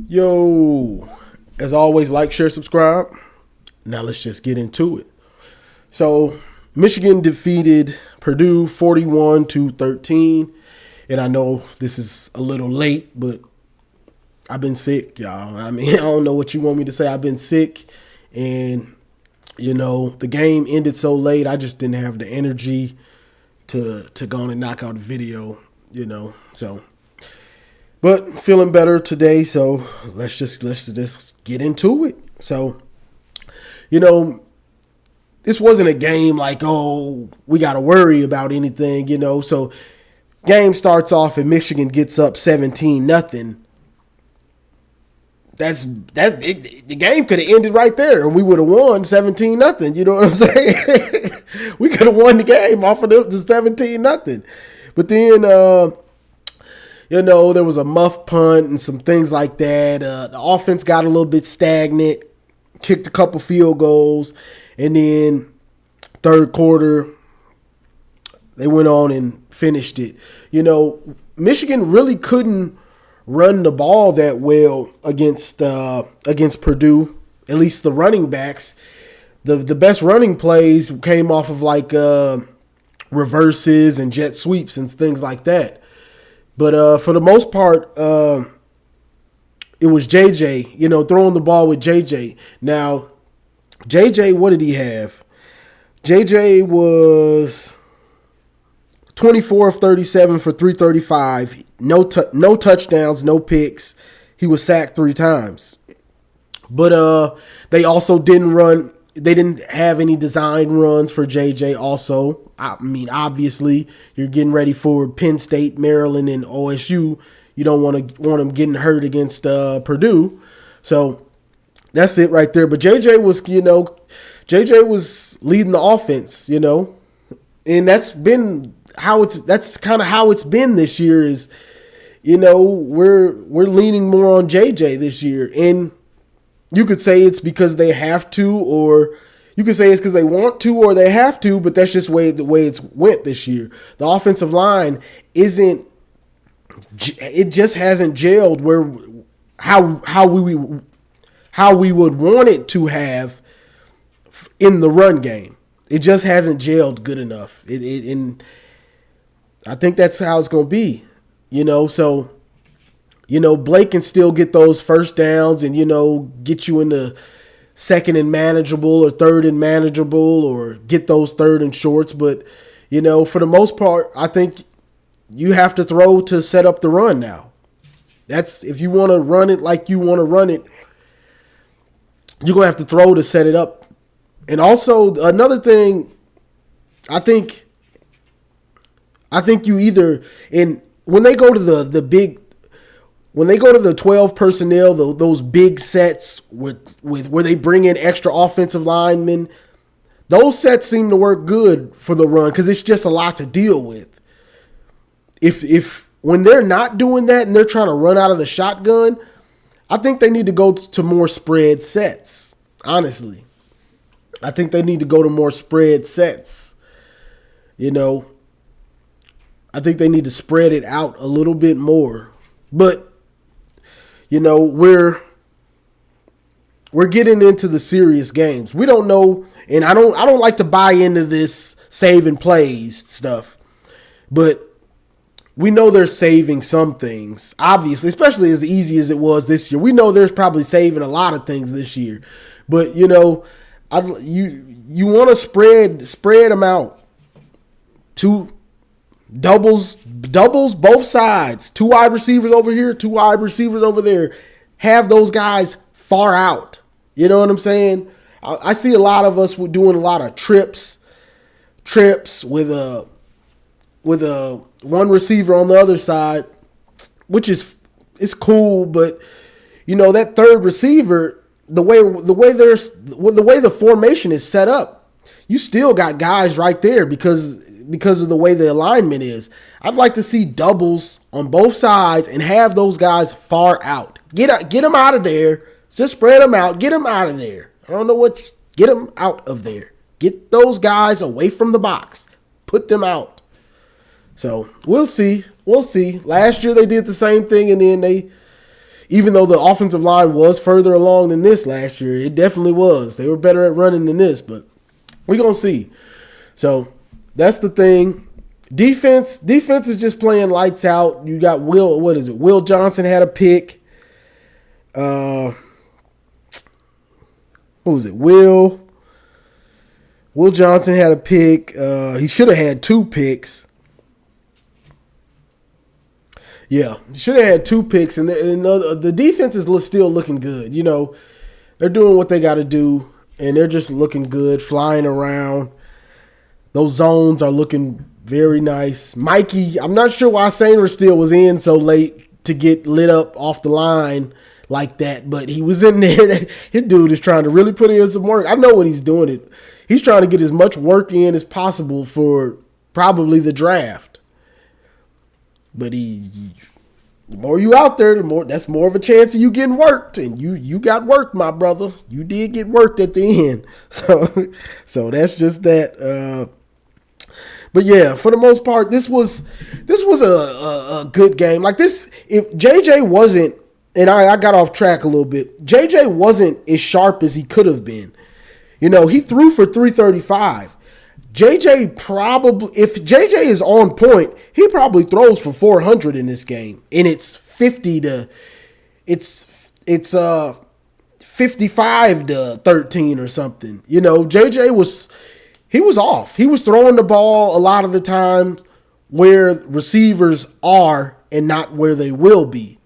Yo, as always, like, share, subscribe. Now let's just get into it. So, Michigan defeated Purdue 41-13. And I know this is a little late, but I've been sick, y'all. I mean, I don't know what you want me to say. I've been sick. And, the game ended so late, I just didn't have the energy to go on and knock out a video, So, but feeling better today, so let's just get into it. So, this wasn't a game like, oh, we got to worry about anything, So, game starts off and Michigan gets up 17-0. The game could have ended right there and we would have won 17-0. You know what I'm saying? We could have won the game off of the 17-0. But then, there was a muff punt and some things like that. The offense got a little bit stagnant, kicked a couple field goals, and then third quarter, they went on and finished it. Michigan really couldn't run the ball that well against Purdue, at least the running backs. The best running plays came off of like reverses and jet sweeps and things like that. But for the most part, it was JJ, throwing the ball with JJ. Now, JJ, what did he have? JJ was 24 of 37 for 335. No touchdowns, no picks. He was sacked 3 times. But they also didn't run. They didn't have any design runs for JJ also. I mean, obviously, you're getting ready for Penn State, Maryland, and OSU. You don't want them getting hurt against Purdue. So that's it right there. But JJ was leading the offense, and that's kind of how it's been this year. Is we're leaning more on JJ this year, and you could say it's because they have to, or you could say it's because they want to, or they have to. But that's just the way it's went this year. The offensive line it just hasn't gelled where how we would want it to have in the run game. It just hasn't gelled good enough. And I think that's how it's going to be, So, Blake can still get those first downs and, get you into second and manageable or third and manageable or get those third and shorts. But, for the most part, I think you have to throw to set up the run now. That's if you want to run it like you want to run it, you're going to have to throw to set it up. And also another thing, I think you either when they go to when they go to the 12 personnel, those big sets with where they bring in extra offensive linemen, those sets seem to work good for the run because it's just a lot to deal with. If when they're not doing that and they're trying to run out of the shotgun, I think they need to go to more spread sets. Honestly, I think they need to go to more spread sets. I think they need to spread it out a little bit more. But, we're getting into the serious games. We don't know, and I don't like to buy into this saving plays stuff. But we know they're saving some things, obviously, especially as easy as it was this year. We know there's probably saving a lot of things this year. But, you want to spread them out. 2 doubles, both sides. 2 wide receivers over here, 2 wide receivers over there. Have those guys far out. You know what I'm saying? I see a lot of us doing a lot of trips with a one receiver on the other side, which it's cool, but that third receiver, the way the formation is set up, you still got guys right there because of the way the alignment is. I'd like to see doubles on both sides and have those guys far out. Get them out of there. Just spread them out. Get them out of there. I don't know what. Get them out of there. Get those guys away from the box. Put them out. So we'll see. Last year they did the same thing, and then they Even though the offensive line was further along than this last year, it definitely was. They were better at running than this, but we're going to see. So that's the thing. Defense is just playing lights out. You got Will Johnson had a pick. What was it? Will Johnson had a pick. He should have had 2 picks. Yeah, should have had 2 picks, and the defense is still looking good. You know, they're doing what they got to do, and they're just looking good, flying around. Those zones are looking very nice. Mikey, I'm not sure why Sainer still was in so late to get lit up off the line like that, but he was in there. His dude is trying to really put in some work. I know what he's doing. He's trying to get as much work in as possible for probably the draft. But the more you out there, that's more of a chance of you getting worked. And you got worked, my brother. You did get worked at the end. So that's just that. But yeah, for the most part, this was a good game. Like this, if JJ wasn't, and I got off track a little bit. JJ wasn't as sharp as he could have been. You know, he threw for 335. JJ probably, if JJ is on point, he probably throws for 400 in this game. And it's 55 to 13 or something. You know, JJ was off. He was throwing the ball a lot of the time where receivers are and not where they will be.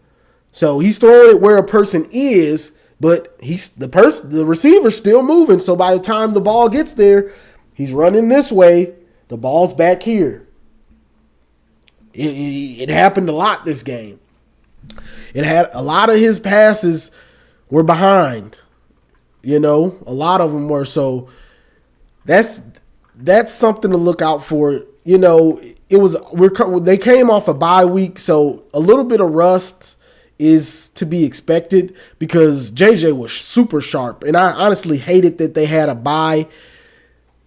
So he's throwing it where a person is, but the receiver's still moving. So by the time the ball gets there, he's running this way. The ball's back here. It happened a lot this game. It had a lot of his passes were behind. You know, a lot of them were. So that's something to look out for. You know, they came off a bye week, so a little bit of rust is to be expected because JJ was super sharp, and I honestly hated that they had a bye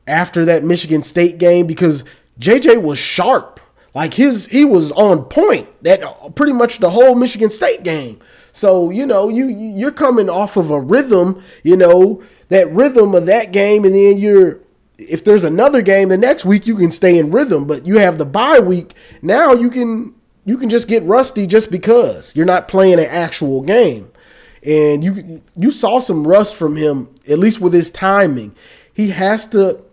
after that Michigan State game because JJ was sharp. Like he was on point that pretty much the whole Michigan State game. So, you know, you're coming off of a rhythm, you know, that rhythm of that game, and then if there's another game the next week, you can stay in rhythm, but you have the bye week. Now you can just get rusty just because you're not playing an actual game. And you saw some rust from him, at least with his timing. He has to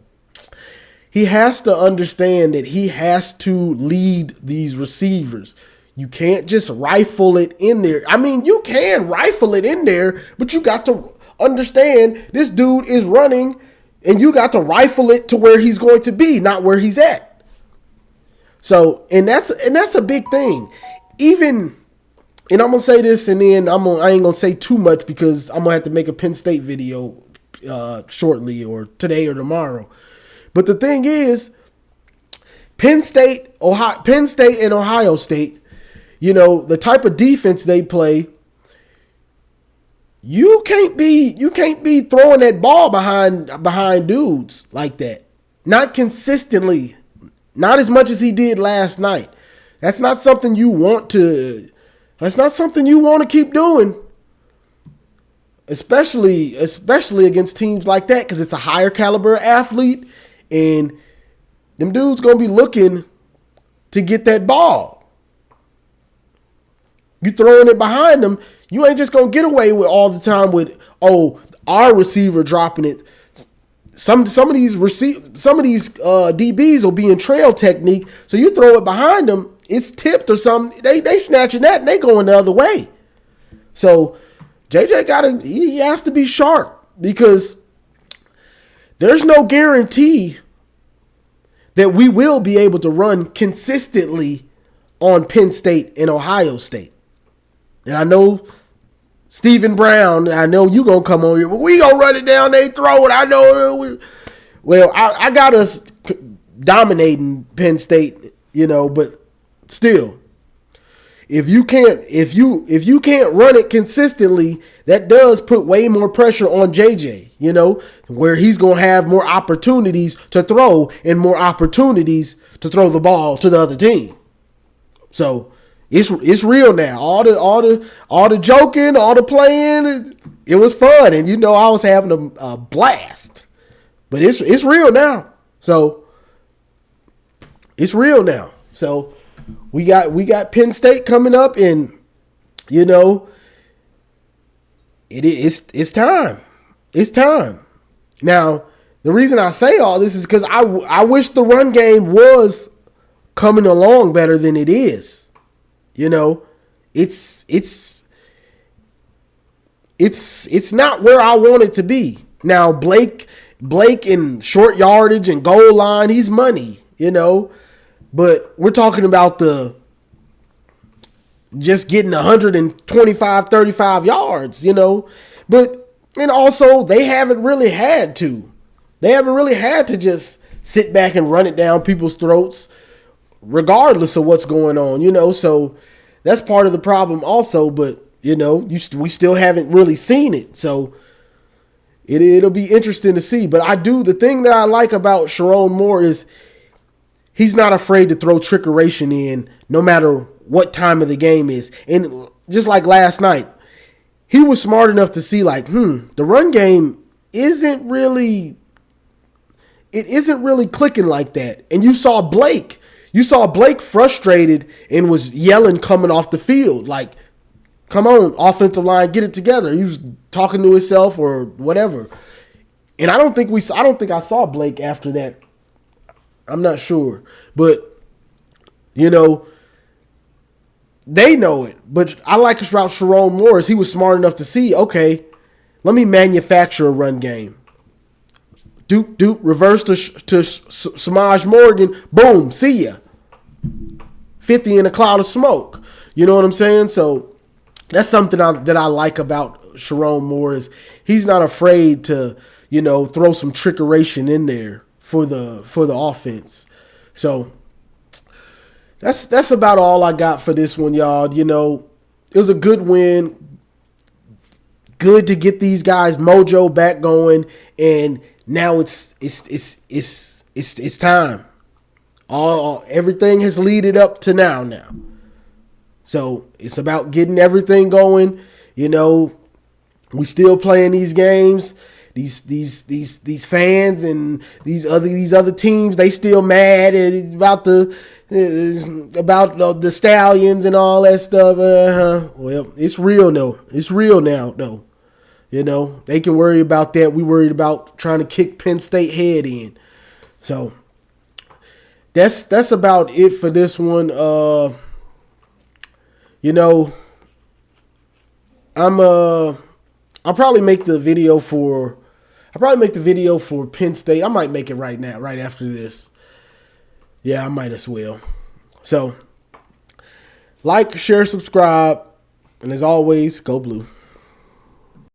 understand that he has to lead these receivers. You can't just rifle it in there. I mean, you can rifle it in there, but you got to understand this dude is running and you got to rifle it to where he's going to be, not where he's at. So, and that's a big thing. And I'm going to say this and then I ain't going to say too much because I'm going to have to make a Penn State video shortly or today or tomorrow. But the thing is, Penn State and Ohio State, you know, the type of defense they play, you can't be throwing that ball behind dudes like that. Not consistently. Not as much as he did last night. That's not something you want to keep doing. Especially against teams like that, because it's a higher caliber athlete, and them dudes gonna be looking to get that ball. You throwing it behind them, you ain't just gonna get away with all the time with our receiver dropping it. Some of these DBs will be in trail technique, so you throw it behind them, it's tipped or something. They snatching that and they going the other way. So JJ he has to be sharp because there's no guarantee that we will be able to run consistently on Penn State and Ohio State. And I know Stephen Brown, I know you going to come on here, but we going to run it down, they throw it. I know. I got us dominating Penn State, you know, but still, if you can't run it consistently, that does put way more pressure on JJ, you know, where he's going to have more opportunities to throw and more opportunities to throw the ball to the other team. So, it's real now. All the joking, all the playing, it was fun, and I was having a blast. But it's real now. So it's real now. So we got Penn State coming up, and it's time. It's time. Now, the reason I say all this is because I wish the run game was coming along better than it is. It's not where I want it to be. Now, Blake in short yardage and goal line, he's money, but we're talking about the just getting 125, 35 yards, but, and also they haven't really had to just sit back and run it down people's throats regardless of what's going on, so that's part of the problem also, but we still haven't really seen it. So it'll be interesting to see. But the thing that I like about Sharon Moore is he's not afraid to throw trickeration in no matter what time of the game is. And just like last night, he was smart enough to see the run game isn't really clicking like that. And you saw Blake frustrated and was yelling coming off the field like, come on, offensive line, get it together. He was talking to himself or whatever. And I don't think I saw Blake after that. I'm not sure. But, they know it. But I like about Sharon Morris. He was smart enough to see, okay, let me manufacture a run game. Doop, reverse to Samaj Morgan. Boom, see ya. 50 in a cloud of smoke. You know what I'm saying? So that's something that I like about Sharon Moore is he's not afraid to, throw some trickeration in there for the offense. So that's about all I got for this one, y'all. It was a good win. Good to get these guys mojo back going, and now it's time. Everything has leaded up to now. So it's about getting everything going. We still playing these games. These fans and these other teams, they still mad about the Stallions and all that stuff. Well, it's real though. It's real now though. They can worry about that. We worried about trying to kick Penn State head in. So that's about it for this one. I'll probably make the video for Penn State. I might make it right now, right after this. Yeah, I might as well. So, like, share, subscribe, and as always, go blue.